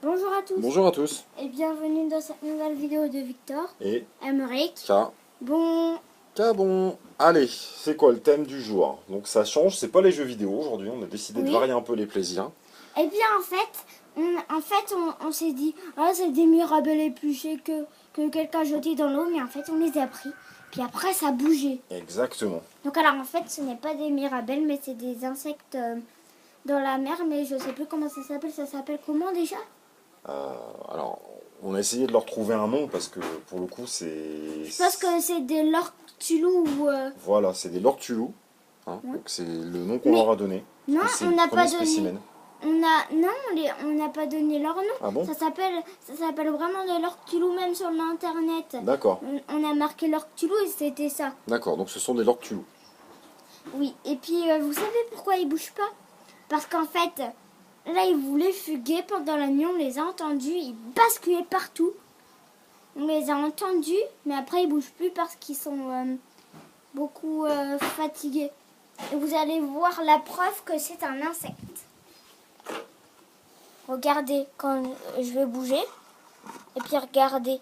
Bonjour à tous. Bonjour à tous. Et bienvenue dans cette nouvelle vidéo de Victor, Et Aymeric. Bon. Bon, Allez, c'est quoi le thème du jour? Donc ça change, c'est pas les jeux vidéo aujourd'hui, on a décidé de varier un peu les plaisirs. Eh bien on s'est dit, ah c'est des mirabelles épluchés que quelqu'un a jeté dans l'eau, mais en fait on les a pris. Puis après ça a bougé. Exactement. Donc alors en fait ce n'est pas des mirabelles, mais c'est des insectes dans la mer, mais je sais plus comment ça s'appelle. Ça s'appelle comment déjà? Alors, on a essayé de leur trouver un nom parce que pour le coup c'est... Je pense que c'est des lortulous ou... Voilà, c'est des lortulous. Hein, Ouais. donc c'est le nom qu'on leur a donné. Non, C'est on le n'a premier pas donné. spécimen. On n'a pas donné leur nom. Ah bon? Ça s'appelle vraiment des lortulous même sur l'internet. D'accord, On a marqué lortulous et c'était ça. d'accord, donc ce sont des lortulous. Oui, et puis vous savez pourquoi ils bougent pas? Parce qu'en fait, là ils voulaient fuguer pendant la nuit, on les a entendus, ils basculaient partout. On les a entendus, mais après ils bougent plus parce qu'ils sont beaucoup fatigués. Et vous allez voir la preuve que c'est un insecte. Regardez quand je vais bouger. Et puis regardez.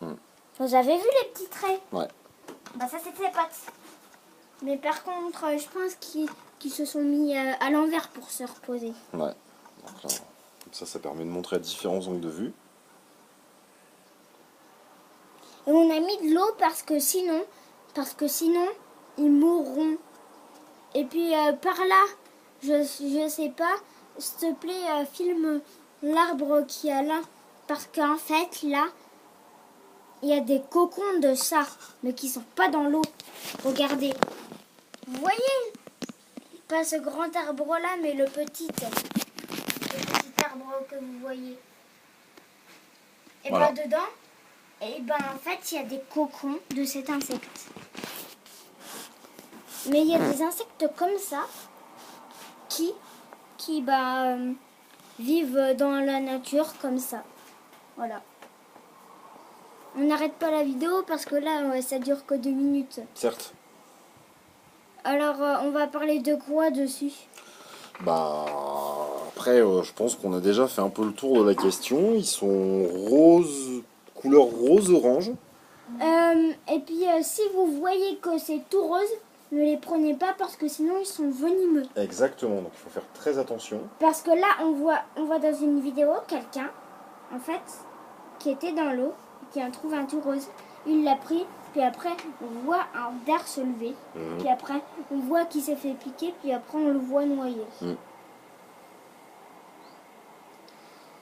Vous avez vu les petits traits? Ouais. Bah ça c'est ses pattes. Mais par contre, je pense qu'ils se sont mis à l'envers pour se reposer. Ouais. Donc là, comme ça permet de montrer à différents angles de vue. Et on a mis de l'eau parce que sinon, ils mourront. Et puis par là, je sais pas, s'il te plaît, filme l'arbre qui a là. Parce qu'en fait, là, il y a des cocons de ça, mais qui sont pas dans l'eau. Regardez. Vous voyez? Pas ce grand arbre-là, mais le petit arbre que vous voyez. Et Voilà. ben dedans, et ben en fait, il y a des cocons de cet insecte. Mais il y a des insectes comme ça qui vivent dans la nature comme ça. Voilà. On n'arrête pas la vidéo parce que là, ça dure que 2 minutes. Certes. Alors, on va parler de quoi dessus? Bah, après, je pense qu'on a déjà fait un peu le tour de la question. Ils sont rose, couleur rose-orange. Et puis, si vous voyez que c'est tout rose, ne les prenez pas parce que sinon ils sont venimeux. Exactement, donc il faut faire très attention. Parce que là, on voit dans une vidéo quelqu'un, en fait, qui était dans l'eau, qui a trouvé un tout rose. Il l'a pris, puis après, on voit un dard se lever. Puis après, on voit qu'il s'est fait piquer, puis après, on le voit noyer.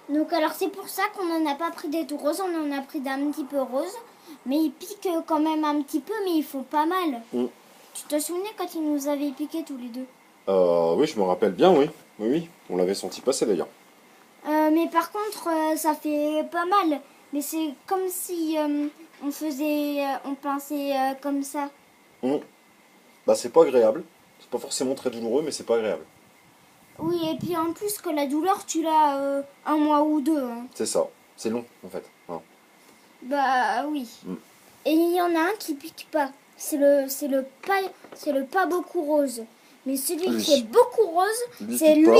Donc alors, c'est pour ça qu'on n'en a pas pris des tout roses, on en a pris d'un petit peu rose. Mais ils piquent quand même un petit peu, mais ils font pas mal. Tu te souvenais quand ils nous avaient piqué tous les deux? Oui, je me rappelle bien, oui. Oui, on l'avait senti passer d'ailleurs. Mais par contre, ça fait pas mal. Mais c'est comme si on pinçait comme ça. Bah, c'est pas agréable. C'est pas forcément très douloureux, mais c'est pas agréable. Oui, et puis en plus que la douleur, tu l'as 1 mois ou 2. Hein. C'est ça. C'est long, en fait. Hein. Bah oui. Et il y en a un qui pique pas. C'est le pas beaucoup rose. Mais celui qui est beaucoup rose, c'est lui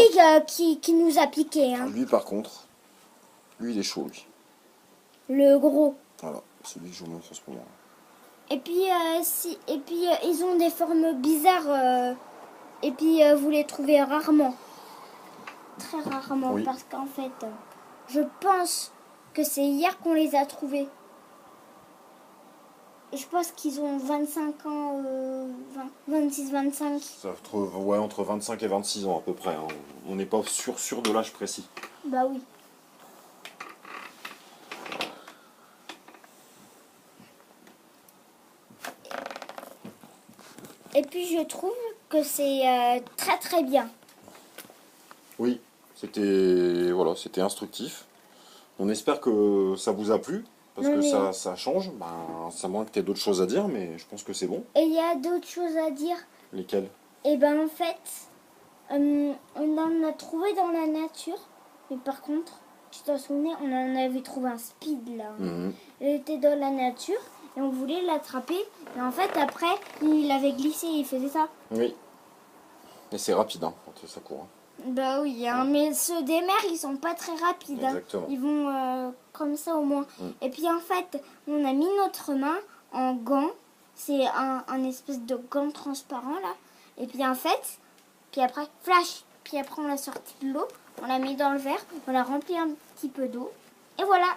qui nous a piqué. Hein. Lui, par contre, lui, il est chaud, lui. Le gros. Voilà, celui que je vous montre en ce moment. Et puis, ils ont des formes bizarres. Et puis, vous les trouvez rarement. Très rarement. Oui. Parce qu'en fait, je pense que c'est hier qu'on les a trouvés. Et je pense qu'ils ont 25 ans, 26-25. Ouais, entre 25 et 26 ans à peu près. Hein. On n'est pas sûr de l'âge précis. Bah oui. Et puis je trouve que c'est très très bien. Oui, c'était instructif. On espère que ça vous a plu. Parce que ça change. Ben, ça manque peut-être d'autres choses à dire, mais je pense que c'est bon. Et il y a d'autres choses à dire. Lesquelles? Et ben en fait, on en a trouvé dans la nature. Mais par contre, tu t'en souviens, on en avait trouvé un speed là. Il était dans la nature et on voulait l'attraper. Et en fait, après, il avait glissé, il faisait ça. Oui. Et c'est rapide, hein, quand ça court. Hein. Bah oui, hein, mais ceux des mers, ils sont pas très rapides. Hein. Exactement. Ils vont comme ça au moins. Et puis en fait, on a mis notre main en gant. C'est un espèce de gant transparent là. Et puis en fait, puis après, flash. Puis après, on l'a sorti de l'eau. On l'a mis dans le verre. On l'a rempli un petit peu d'eau. Et voilà.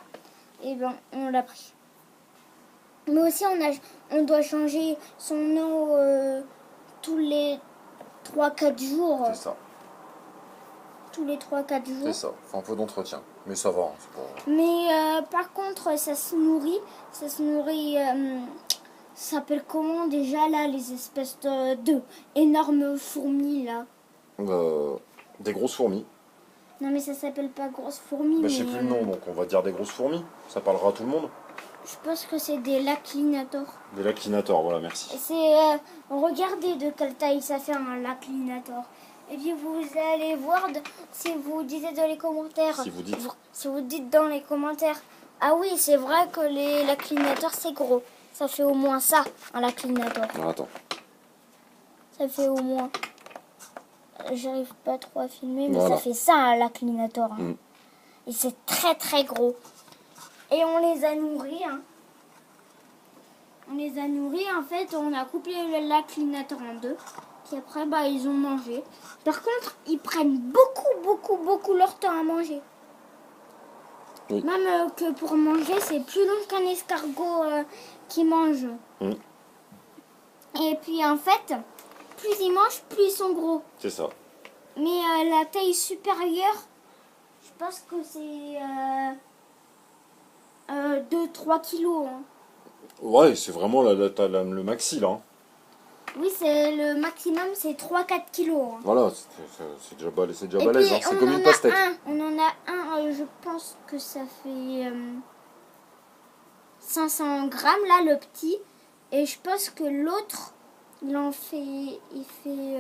Et ben, on l'a pris. Mais aussi, on doit changer son eau tous les 3-4 jours. C'est ça. Tous les 3-4 jours. C'est ça. Enfin, un peu d'entretien. Mais ça va. Hein, c'est pas... Mais par contre, ça se nourrit. Ça se nourrit. Ça s'appelle comment déjà là, les espèces de énormes fourmis là? Des grosses fourmis. Non, mais ça s'appelle pas grosses fourmis. Bah, je sais plus le nom, donc on va dire des grosses fourmis. Ça parlera à tout le monde. Je pense que c'est des laclinators. Des laclinators, voilà, merci. Regardez de quelle taille ça fait un laclinator. Et puis vous allez voir si vous dites dans les commentaires. Si vous dites dans les commentaires. Ah oui, c'est vrai que les laclinators c'est gros. Ça fait au moins ça, un laclinator. Ah, attends. Ça fait au moins. J'arrive pas trop à filmer, mais voilà. ça fait ça un laclinator. Hein. Et c'est très très gros. Et on les a nourris. Hein. On les a nourris, en fait, on a coupé le laclinator en deux. Puis après, bah, ils ont mangé. Par contre, ils prennent beaucoup leur temps à manger. Oui. Même que pour manger, c'est plus long qu'un escargot qui mange. Et puis, en fait, plus ils mangent, plus ils sont gros. C'est ça. Mais la taille supérieure, je pense que c'est 2-3 kilos. Hein. Ouais, c'est vraiment le maxi là. Hein. Oui, c'est le maximum, c'est 3-4 kilos. Hein. Voilà, c'est déjà balèze. Hein. C'est comme une pastèque. On en a un, je pense que ça fait 500 grammes, là, le petit. Et je pense que l'autre, il fait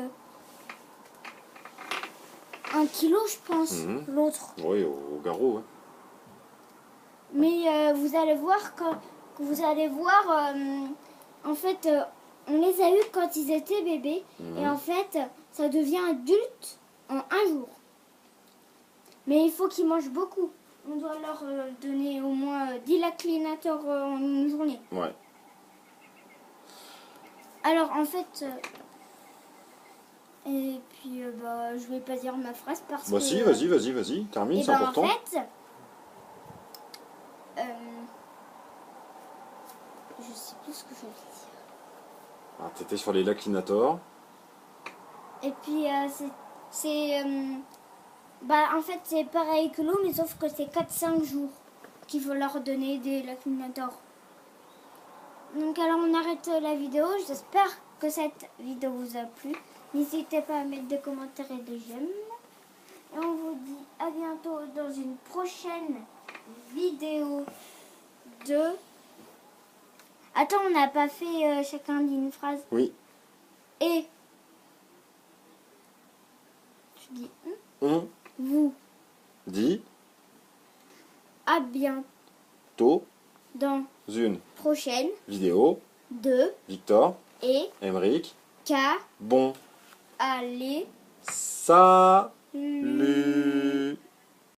1 kilo, je pense, l'autre. Oui, au garrot, ouais. Mais vous allez voir en fait, on les a eus quand ils étaient bébés. Et en fait, ça devient adulte en un jour. Mais il faut qu'ils mangent beaucoup. On doit leur donner au moins 10 laclinators en une journée. Ouais. Alors en fait... et puis je vais pas dire ma phrase parce que... Bah si, vas-y. Termine, c'est important. En fait... je sais plus ce que je vais dire. Ah, t'étais sur les laclinators. Et puis en fait c'est pareil que l'eau, mais sauf que c'est 4-5 jours qu'il faut leur donner des laclinators. Donc alors on arrête la vidéo. J'espère que cette vidéo vous a plu. N'hésitez pas à mettre des commentaires et des j'aime. Et on vous dit à bientôt dans une prochaine vidéo de... Attends, on n'a pas fait chacun dit une phrase. Oui. Et je dis vous Dis à bientôt dans une prochaine vidéo de Victor et Emeric K. Bon. Allez. Salut.